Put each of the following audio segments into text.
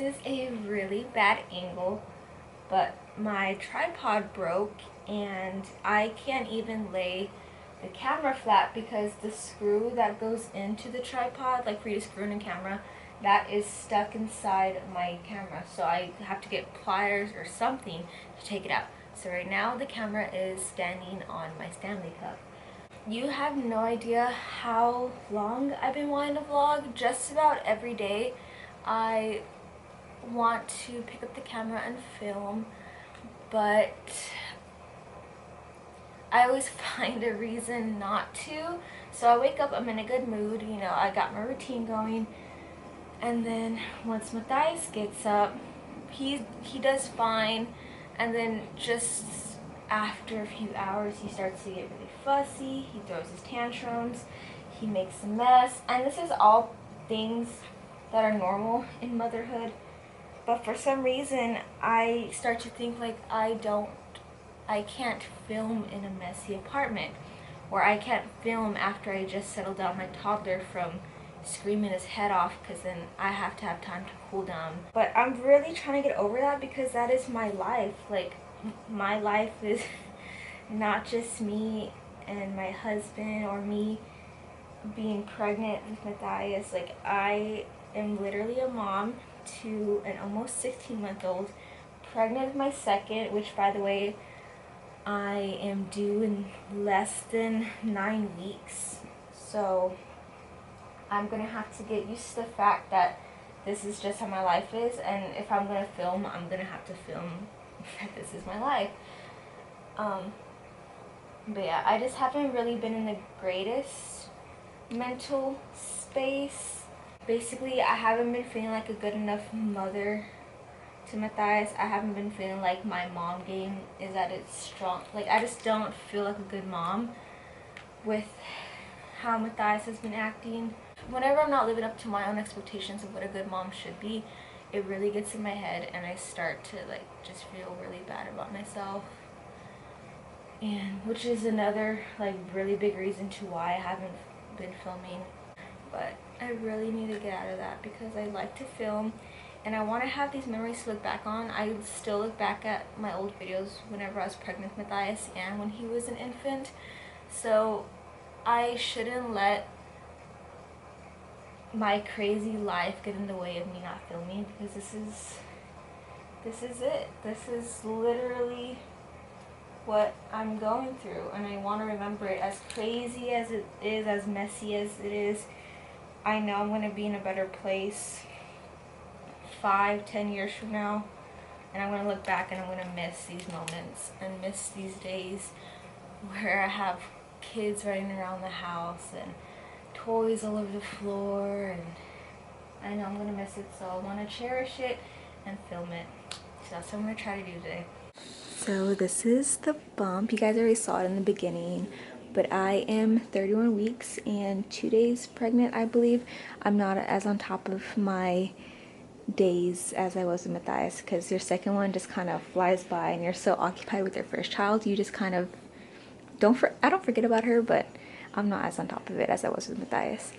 is a really bad angle, but my tripod broke and I can't even lay the camera flat because the screw that goes into the tripod, like for you to screw in a camera, that is stuck inside my camera. So I have to get pliers or something to take it out. So right now the camera is standing on my Stanley Cup. You have no idea how long I've been wanting to vlog. Just about every day I want to pick up the camera and film, but I always find a reason not to. So I wake up, I'm in a good mood, you know, I got my routine going, and then once Matthias gets up, he does fine, and then just after a few hours he starts to get really fussy, he throws his tantrums, he makes a mess, and this is all things that are normal in motherhood. But for some reason I start to think like I can't film in a messy apartment, or I can't film after I just settle down my toddler from screaming his head off, because then I have to have time to cool down. But I'm really trying to get over that because that is my life. Like, my life is not just me and my husband or me being pregnant with Matthias. Like, I am literally a mom to an almost 16-month-old, pregnant with my second, which by the way I am due in less than 9 weeks. So I'm gonna have to get used to the fact that this is just how my life is, and if I'm gonna film, I'm gonna have to film that this is my life. But yeah, I just haven't really been in the greatest mental space. Basically, I haven't been feeling like a good enough mother to Matthias. I haven't been feeling like my mom game is at its strong. Like, I just don't feel like a good mom with how Matthias has been acting. Whenever I'm not living up to my own expectations of what a good mom should be, it really gets in my head and I start to like just feel really bad about myself. And which is another like really big reason to why I haven't been filming. But I really need to get out of that because I like to film and I want to have these memories to look back on. I still look back at my old videos whenever I was pregnant with Matthias and when he was an infant. So I shouldn't let my crazy life get in the way of me not filming, because this is it. This is literally what I'm going through, and I want to remember it. As crazy as it is, as messy as it is, I know I'm going to be in a better place 5-10 years from now, and I'm going to look back and I'm going to miss these moments and miss these days where I have kids running around the house and toys all over the floor, and I know I'm going to miss it, so I want to cherish it and film it. So that's what I'm going to try to do today. So this is the bump. You guys already saw it in the beginning, but I am 31 weeks and 2 days pregnant, I believe. I'm not as on top of my days as I was with Matthias, because your second one just kind of flies by and you're so occupied with your first child, you just kind of I don't forget about her, but I'm not as on top of it as I was with Matthias.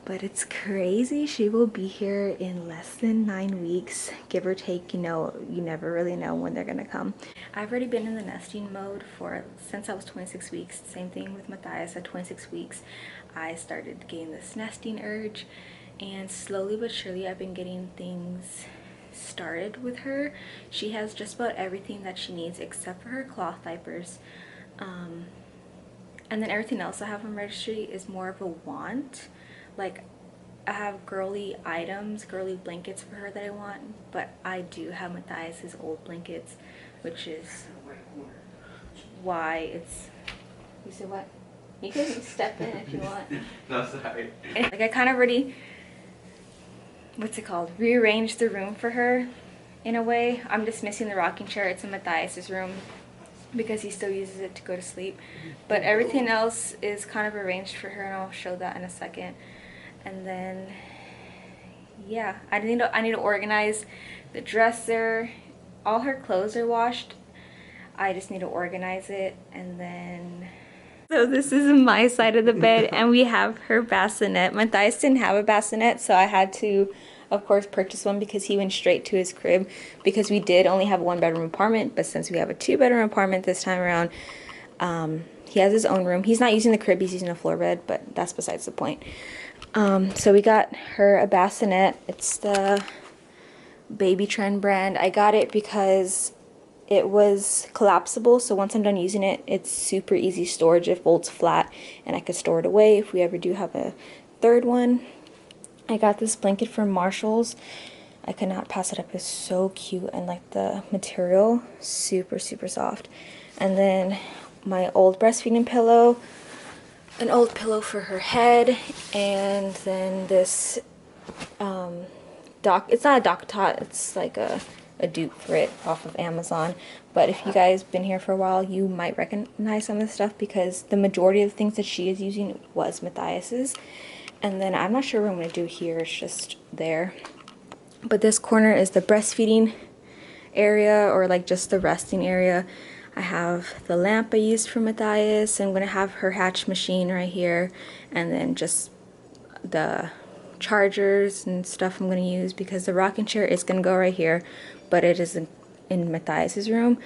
But it's crazy. She will be here in less than 9 weeks, give or take. You know, you never really know when they're gonna come. I've already been in the nesting mode since I was 26 weeks. Same thing with Matthias. At 26 weeks, I started getting this nesting urge, and slowly but surely I've been getting things started with her. She has just about everything that she needs except for her cloth diapers. And then everything else I have on registry is more of a want. Like, I have girly items, girly blankets for her that I want, but I do have Matthias's old blankets, which is why it's... You said what? You can step in if you want. No, sorry. Like, I kind of already, what's it called, rearranged the room for her in a way. I'm just missing the rocking chair. It's in Matthias's room because he still uses it to go to sleep, but everything else is kind of arranged for her, and I'll show that in a second. And then yeah, I need to organize the dresser. All her clothes are washed, I just need to organize it. And then, so this is my side of the bed and we have her bassinet. Matthias didn't have a bassinet, so I had to of course, purchased one because he went straight to his crib, because we did only have a 1-bedroom apartment, but since we have a 2-bedroom apartment this time around, he has his own room. He's not using the crib, he's using a floor bed, but that's besides the point. So we got her a bassinet. It's the Baby Trend brand. I got it because it was collapsible, so once I'm done using it, it's super easy storage. It folds flat and I could store it away if we ever do have a third one. I got this blanket from Marshall's. I could not pass it up. It's so cute, and like the material, super soft. And then my old breastfeeding pillow, an old pillow for her head, and then this it's not a dock tot, it's like a dupe for it off of Amazon. But if you guys been here for a while, you might recognize some of the stuff because the majority of the things that she is using was Matthias's. And then I'm not sure what I'm going to do here, it's just there. But this corner is the breastfeeding area, or like just the resting area. I have the lamp I used for Matthias. I'm going to have her hatch machine right here, and then just the chargers and stuff I'm going to use, because the rocking chair is going to go right here, but it is in Matthias's room.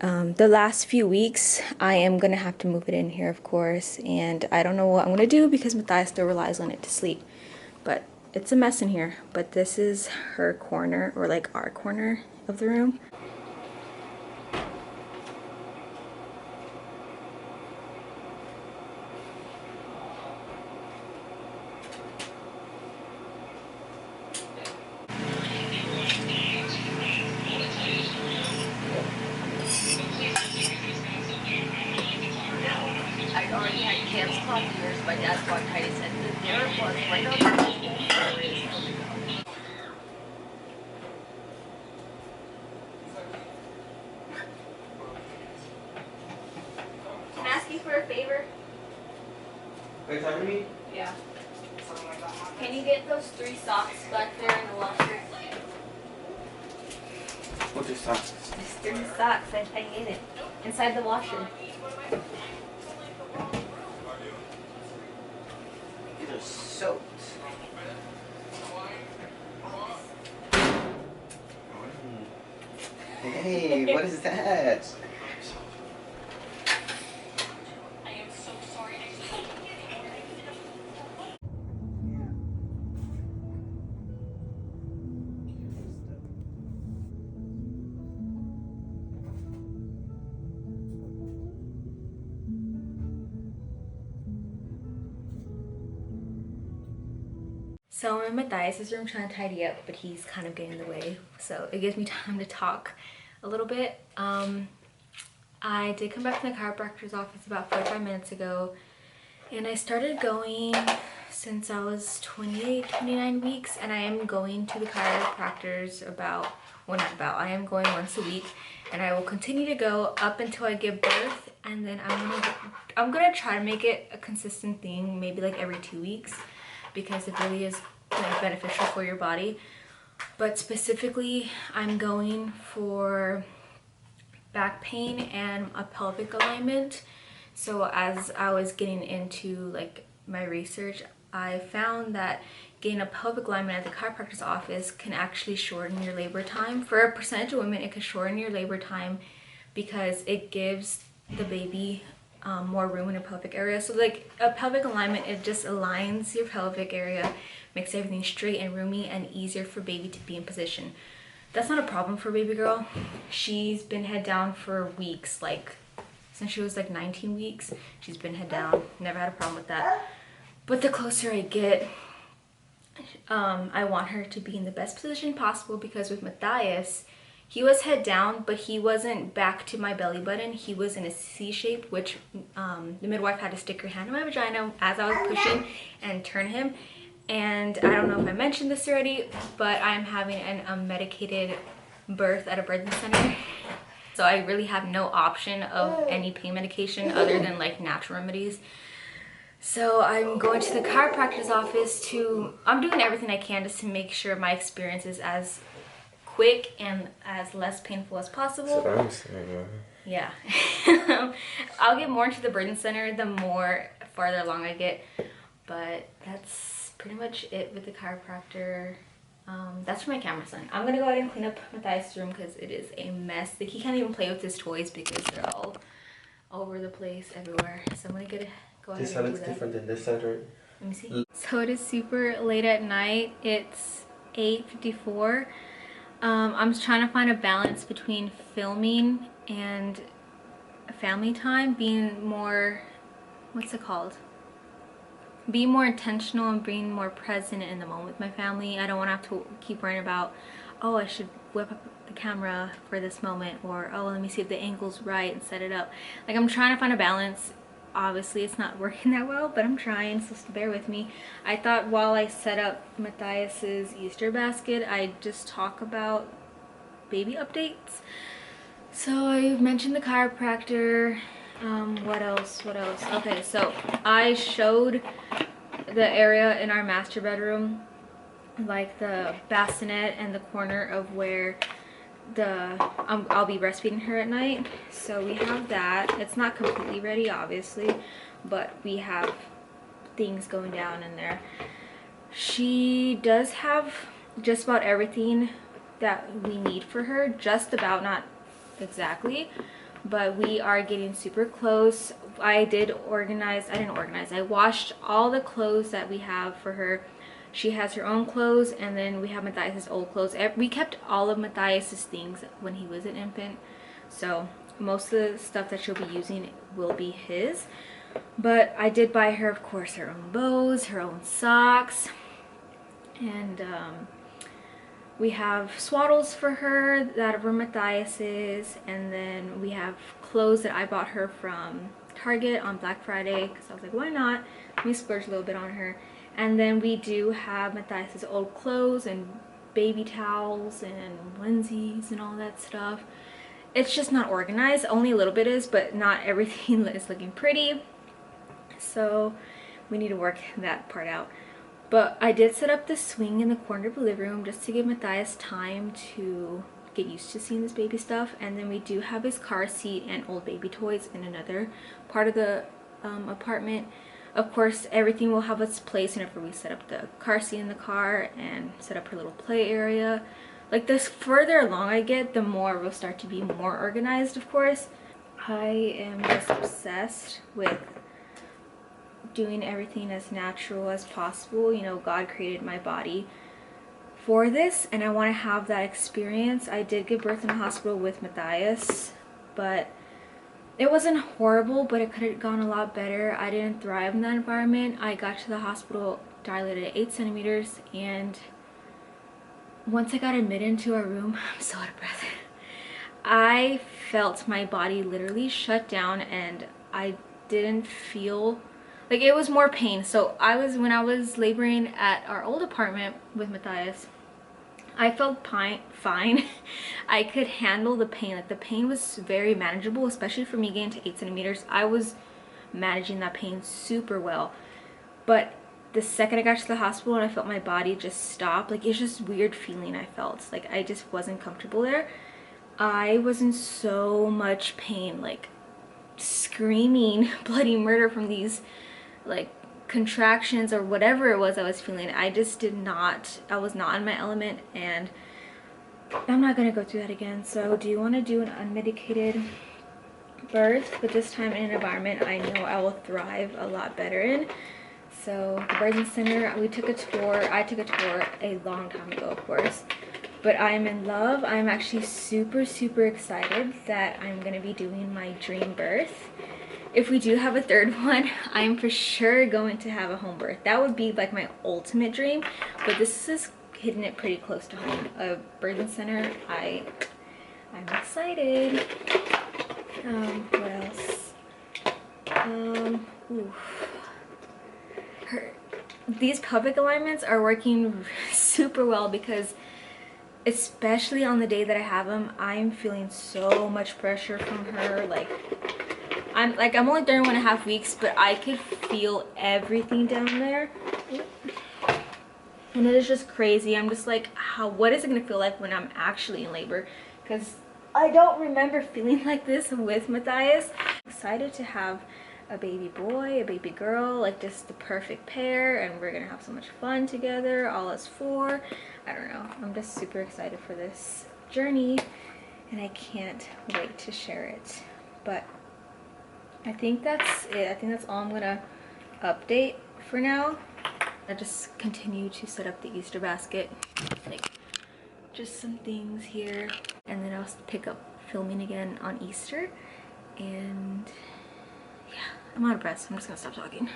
The last few weeks I am going to have to move it in here, of course, and I don't know what I'm going to do because Matthias still relies on it to sleep, but it's a mess in here. But this is her corner, or like our corner of the room. I already had cans cloth yours. My dad's bronchitis, and there it was right on the Can I ask you for a favor? Are you talking to me? Yeah. Can you get those 3 socks back there in the washer? What's your socks? There's 3 socks. I hid it inside the washer. These are soaked. Hey, what is that? So I'm in Matthias's room trying to tidy up, but he's kind of getting in the way, so it gives me time to talk a little bit. I did come back from the chiropractor's office about 45 minutes ago, and I started going since I was 28, 29 weeks, and I am going to the chiropractor's I am going once a week, and I will continue to go up until I give birth, and then I'm gonna try to make it a consistent thing, maybe like every 2 weeks, because it really is like beneficial for your body. But specifically, I'm going for back pain and a pelvic alignment. So as I was getting into like my research, I found that getting a pelvic alignment at the chiropractor's office can actually shorten your labor time. For a percentage of women, it can shorten your labor time because it gives the baby more room in the pelvic area. So like a pelvic alignment, it just aligns your pelvic area, makes everything straight and roomy and easier for baby to be in position. That's not a problem for baby girl. She's been head down for weeks, like since she was like 19 weeks, she's been head down, never had a problem with that. But the closer I get, I want her to be in the best position possible, because with Matthias, he was head down, but he wasn't back to my belly button. He was in a C shape, which the midwife had to stick her hand in my vagina as I was pushing and turn him. And I don't know if I mentioned this already, but I'm having an unmedicated birth at a birthing center. So I really have no option of any pain medication other than like natural remedies. So I'm going to the chiropractor's office I'm doing everything I can just to make sure my experience is as quick and as less painful as possible. That's what I'm saying. Yeah. I'll get more into the birthing center the more farther along I get, but that's pretty much it with the chiropractor. That's for my camera son. I'm gonna go ahead and clean up Matthias' room because it is a mess. Like, he can't even play with his toys because they're all over the place everywhere. So I'm gonna go ahead This and side do looks that. different than this side, right? Let me see. So it is super late at night. It's 8:54. I'm trying to find a balance between filming and family time, being more, what's it called? Being more intentional and being more present in the moment with my family. I don't want to have to keep worrying about, oh, I should whip up the camera for this moment, or oh, let me see if the angle's right and set it up. Like, I'm trying to find a balance. Obviously it's not working that well, but I'm trying, so just bear with me. I thought while I set up Matthias's Easter basket, I'd just talk about baby updates. So I mentioned the chiropractor. What else? Okay, so I showed the area in our master bedroom, like the bassinet and the corner of where I'll be breastfeeding her at night. So we have that. It's not completely ready, obviously, but we have things going down in there. She does have just about everything that we need for her, just about, not exactly, but we are getting super close. I washed all the clothes that we have for her. She has her own clothes, and then we have Matthias's old clothes. We kept all of Matthias's things when he was an infant, so most of the stuff that she'll be using will be his. But I did buy her, of course, her own bows, her own socks, and we have swaddles for her that were Matthias's, and then we have clothes that I bought her from Target on Black Friday because I was like, why not? Let me splurge a little bit on her. And then we do have Matthias's old clothes and baby towels and onesies and all that stuff. It's just not organized. Only a little bit is, but not everything is looking pretty. So we need to work that part out. But I did set up the swing in the corner of the living room just to give Matthias time to get used to seeing this baby stuff. And then we do have his car seat and old baby toys in another part of the apartment. Of course, everything will have its place whenever we set up the car seat in the car and set up her little play area. Like, the further along I get, the more it will start to be more organized, of course. I am just obsessed with doing everything as natural as possible. You know, God created my body for this, and I want to have that experience. I did give birth in the hospital with Matthias, but it wasn't horrible, but it could have gone a lot better. I didn't thrive in that environment. I got to the hospital dilated at 8 centimeters, and once I got admitted into a room, I'm so out of breath. I felt my body literally shut down, and I didn't feel like, it was more pain. So when I was laboring at our old apartment with Matthias, I felt fine. I could handle the pain. Like, the pain was very manageable, especially for me getting to 8 centimeters. I was managing that pain super well. But the second I got to the hospital and I felt my body just stop, like, it's just weird feeling I felt. Like, I just wasn't comfortable there. I was in so much pain, like screaming bloody murder from these, like, contractions or whatever it was I was feeling. I was not in my element, and I'm not gonna go through that again. So do you want to do an unmedicated birth, but this time in an environment I know I will thrive a lot better in? So the birthing center, I took a tour a long time ago, of course, but I am in love. I'm actually super excited that I'm gonna be doing my dream birth. If we do have a third one, I'm for sure going to have a home birth. That would be like my ultimate dream, but this is hitting it pretty close to home. A birthing center, I'm excited. What else? These pelvic alignments are working super well because, especially on the day that I have them, I'm feeling so much pressure from her. I'm only 31.5 weeks, but I could feel everything down there, and it is just crazy. I'm just like, what is it gonna feel like when I'm actually in labor? Because I don't remember feeling like this with Matthias. I'm excited to have a baby boy, a baby girl, like just the perfect pair, and we're gonna have so much fun together, all us four. I don't know, I'm just super excited for this journey and I can't wait to share it. But I think that's it. I think that's all I'm gonna update for now. I just continue to set up the Easter basket, like just some things here, and then I'll pick up filming again on Easter. And yeah, I'm out of breath, so I'm just gonna stop talking.